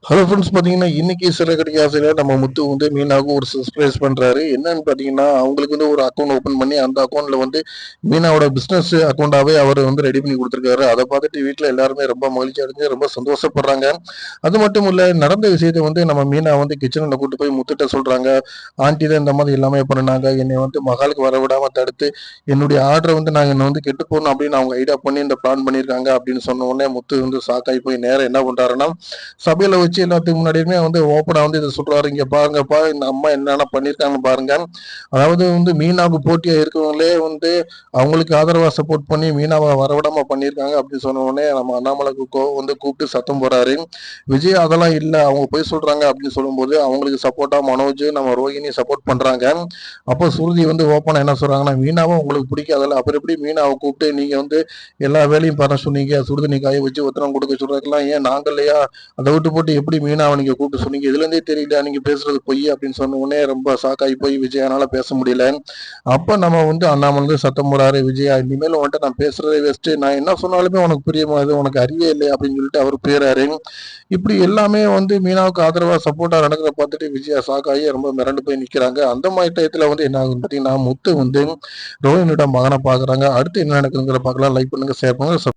Hello friends, பார்த்தீங்கன்னா இன்னைக்கு சிறகடிக்க ஆசையில நம்ம முத்து வந்து மீனாவுக்கு ஒரு சர்ப்ரைஸ் பண்றாரு. என்னன்னு பார்த்தீங்கன்னா, அவங்களுக்கு வந்து ஒரு அக்கௌண்ட் ஓப்பன் பண்ணி அந்த அக்கௌண்ட்ல வந்து மீனாவோட பிசினஸ் அக்கௌண்டாவே அவர் வந்து ரெடி பண்ணி கொடுத்துருக்காரு. அதை பார்த்துட்டு வீட்டில் எல்லாருமே ரொம்ப மகிழ்ச்சி அடைஞ்சு ரொம்ப சந்தோஷப்படுறாங்க. அது மட்டும் இல்ல, நடந்த விஷயத்தை வந்து நம்ம மீனா வந்து கிச்சனில் கூட்டு போய் முத்துட்ட சொல்றாங்க. ஆண்டி தான் இந்த மாதிரி எல்லாமே பண்ணாங்க, என்னை வந்து மகாலுக்கு வர விடாம தடுத்து என்னுடைய ஆர்டரை வந்து நாங்கள் என்ன வந்து கெட்டு போகணும் அப்படின்னு அவங்க ஐடியா பண்ணி இந்த பிளான் பண்ணியிருக்காங்க அப்படின்னு சொன்ன உடனே முத்து வந்து ஷாக்காகி போய் நேரம் என்ன பண்றாருன்னா, சபையில வச்சு எல்லாத்துக்கு முன்னாடியுமே வந்து ஓப்பனா வந்து இதை சொல்றாரு. இங்க பாருங்கப்பா, இந்த அம்மா என்னென்ன பண்ணியிருக்காங்க பாருங்க. அதாவது வந்து மீனாவுக்கு போட்டியா இருக்கவங்களே வந்து அவங்களுக்கு ஆதரவா சப்போர்ட் பண்ணி மீனாவை வரவிடாம பண்ணியிருக்காங்க அப்படின்னு சொன்ன உடனே நம்ம அண்ணாமலைக்கு கோவம் வந்து கூப்பிட்டு சத்தம் போறாரு. விஜய் அதெல்லாம் இல்லை, அவங்க போய் சொல்றாங்க அப்படின்னு சொல்லும்போது அவங்களுக்கு சப்போர்ட்டா மனோஜ் நம்ம ரோஹிணி சப்போர்ட் பண்றாங்க. அப்போ சுருதி வந்து ஓப்பனா என்ன சொல்றாங்கன்னா, மீனாவை உங்களுக்கு பிடிக்காதல்ல, அப்புறம் எப்படி மீனாவை கூப்பிட்டு நீங்க வந்து எல்லா வேலையும் பண்ண சொன்னீங்க, சுடுதண்ணி காய வச்சு உத்தரம் கொடுக்க சொல்றதுக்கெல்லாம் ஏன் நாங்கள் இல்லையா, அதை விட்டு போட்டு எப்படி மீனாவை நீங்க கூப்பிட்டு சொன்னீங்க, இதுல இருந்தே தெரியல நீங்க பேசுறது பொய் அப்படின்னு சொன்ன உடனே ரொம்ப ஷாக் ஆகி போய் விஜயனால பேச முடியல. அப்ப நம்ம வந்து அண்ணாமலை வந்து சத்தம் போறாரு, விஜயா இனிமேல் உன்கிட்ட நான் பேசுறதே வேஸ்ட், நான் என்ன சொன்னாலுமே உனக்கு புரியுமா, இது உனக்கு அறிவே இல்லை அப்படின்னு சொல்லிட்டு அவர் போயிறாரு. இப்படி எல்லாமே வந்து மீனாவுக்கு ஆதரவா சப்போர்ட்டா நடக்கிறத பார்த்துட்டு விஜயா ஷாக் ஆகி ரொம்ப மிரண்டு போய் நிக்கிறாங்க. அந்த மாதிரி டயத்துல வந்து என்ன ஆகுதுன்னு பாத்தீங்கன்னா, முத்து வந்து ரோஹினியோட மகனை பாக்குறாங்க. அடுத்து என்ன நடக்குதுங்கிற பார்க்கலாம். லைக் பண்ணுங்க, ஷேர் பண்ணுங்க.